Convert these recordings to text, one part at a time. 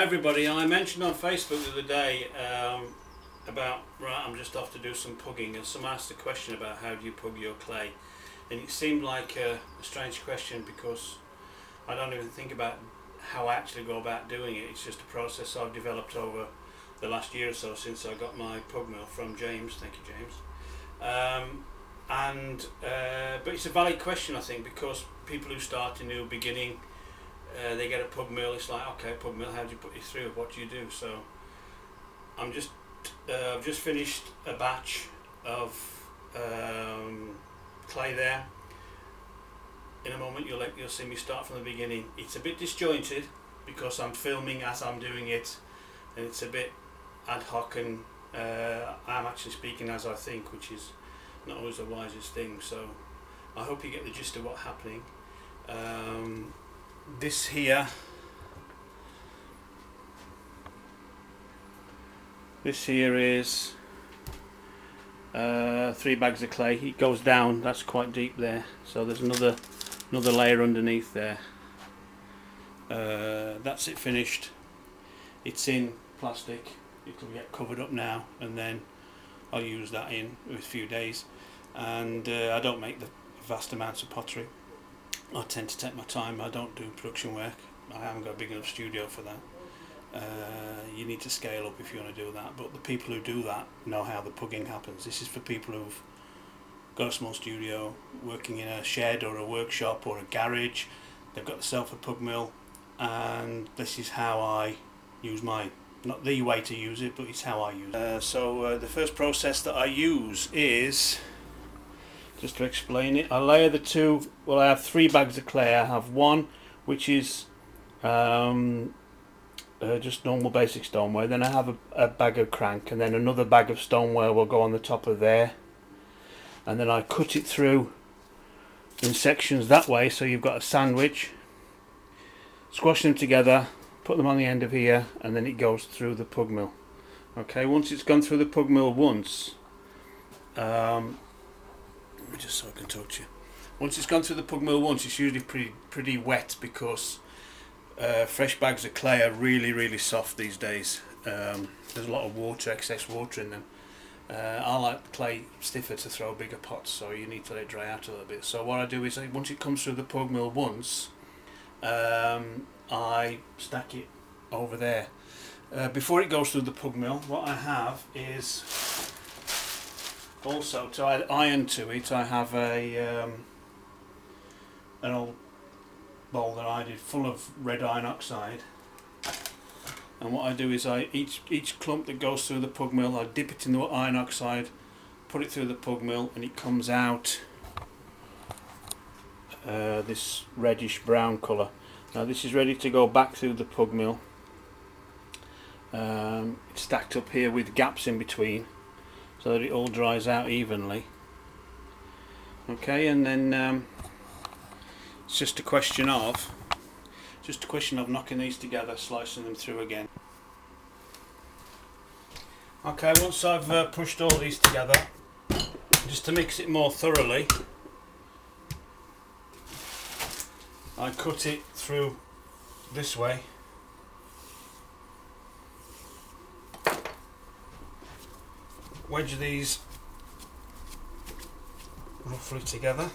Hi everybody, I mentioned on Facebook the other day about, right, I'm just off to do some pugging, and someone asked a question about how do you pug your clay, and it seemed like a strange question because I don't even think about how I actually go about doing it. It's just a process I've developed over the last year or so since I got my pug mill from James. Thank you, James. But it's a valid question, I think, because people who start a new beginning, they get a pug mill. It's like, okay, pug mill, how do you put it through? What do you do? So I've just finished a batch of clay there. In a moment you'll see me start from the beginning. It's a bit disjointed because I'm filming as I'm doing it, and it's a bit ad hoc, and I'm actually speaking as I think, which is not always the wisest thing. So I hope you get the gist of what's happening. This here is 3 bags of clay. It goes down, that's quite deep there, so there's another layer underneath there. That's it finished. It's in plastic. It'll get covered up now, and then I'll use that in a few days. And I don't make the vast amounts of pottery. I tend to take my time. I don't do production work. I haven't got a big enough studio for that. You need to scale up if you want to do that, but the people who do that know how the pugging happens. This is for people who've got a small studio, working in a shed or a workshop or a garage. They've got themselves a pug mill, and this is how I use mine. Not the way to use it, but it's how I use it. So the first process that I use is, just to explain it, I layer the two. Well, I have 3 bags of clay. I have one which is just normal basic stoneware. Then I have a bag of crank, and then another bag of stoneware will go on the top of there. And then I cut it through in sections that way, so you've got a sandwich. Squash them together, put them on the end of here, and then it goes through the pug mill. Okay, once it's gone through the pug mill once, just so I can talk to you. Once it's gone through the pug mill once, it's usually pretty wet, because fresh bags of clay are really soft these days. There's a lot of water, excess water in them. I like clay stiffer to throw bigger pots, so you need to let it dry out a little bit. So what I do is, once it comes through the pug mill once, I stack it over there. Before it goes through the pug mill, what I have is, also to add iron to it, I have an old bowl that I did full of red iron oxide. And what I do is, each clump that goes through the pug mill, I dip it in the iron oxide, put it through the pug mill, and it comes out this reddish brown colour. Now this is ready to go back through the pug mill. It's stacked up here with gaps in between, so that it all dries out evenly. Okay, and then it's just a question of knocking these together, slicing them through again. Okay, once I've pushed all these together, just to mix it more thoroughly, I cut it through this way. Wedge these roughly together.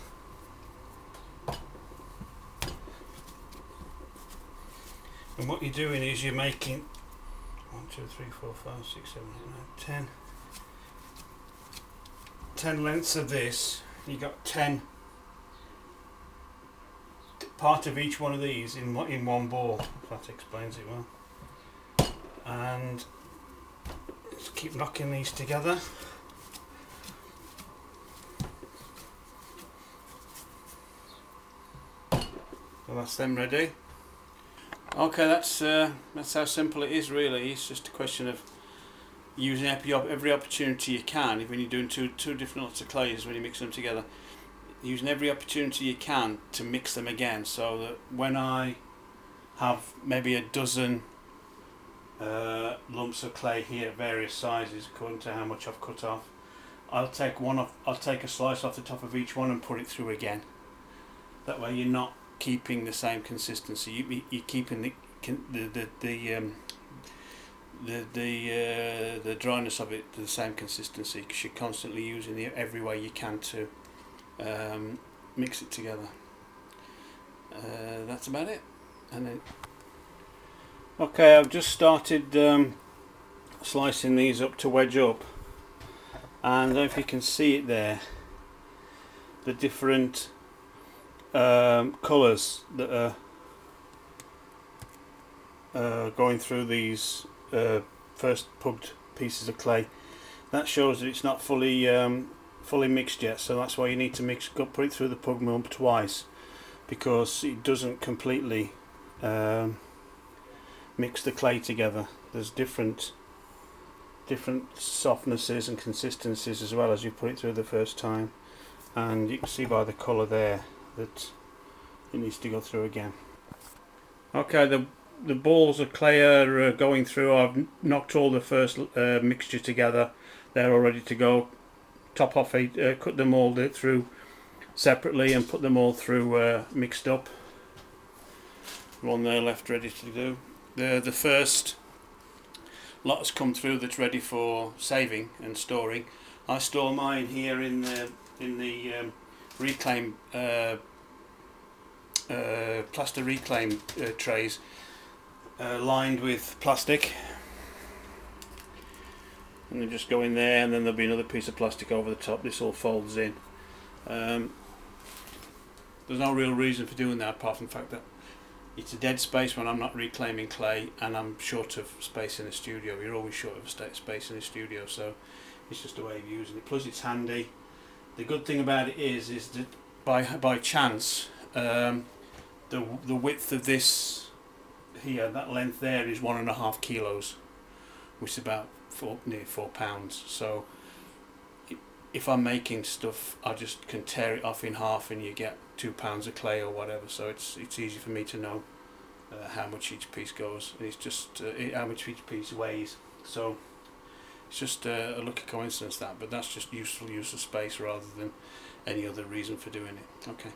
And what you're doing is you're making 1, 2, 3, 4, 5, 6, 7, 8, 9, 10 lengths of this. You got 10 part of each one of these in one ball, if that explains it well. And just keep knocking these together. So that's them ready. Okay, that's how simple it is really. It's just a question of using every opportunity you can. When you're doing two different lots of clays, when you mix them together, using every opportunity you can to mix them again, so that when I have maybe a dozen lumps of clay here, various sizes according to how much I've cut off, I'll take a slice off the top of each one and put it through again. That way you're not keeping the same consistency. You're keeping the the dryness of it to the same consistency, because you're constantly using it every way you can to mix it together. That's about it. And then okay, I've just started slicing these up to wedge up, and I don't know if you can see it there, the different colours that are going through these first pugged pieces of clay. That shows that it's not fully mixed yet, so that's why you need to put it through the pug mill twice, because it doesn't completely mix the clay together. There's different softnesses and consistencies as well as you put it through the first time, and you can see by the colour there that it needs to go through again. Okay, the balls of clay are going through. I've knocked all the first mixture together. They're all ready to go. Top off, cut them all through separately and put them all through mixed up. One there left ready to do. The first lot has come through that's ready for saving and storing. I store mine here in the reclaim plaster reclaim trays, lined with plastic, and they just go in there, and then there'll be another piece of plastic over the top. This all folds in. There's no real reason for doing that apart from the fact that it's a dead space when I'm not reclaiming clay, and I'm short of space in the studio. You're always short of space in the studio, so it's just a way of using it. Plus it's handy. The good thing about it is that by chance the width of this here, that length there, is 1.5 kilos, which is about nearly 4 pounds. So if I'm making stuff, I just can tear it off in half, and you get 2 pounds of clay or whatever. So it's easy for me to know how much each piece goes, and it's just how much each piece weighs. So it's just a lucky coincidence that, but that's just useful use of space rather than any other reason for doing it. Okay.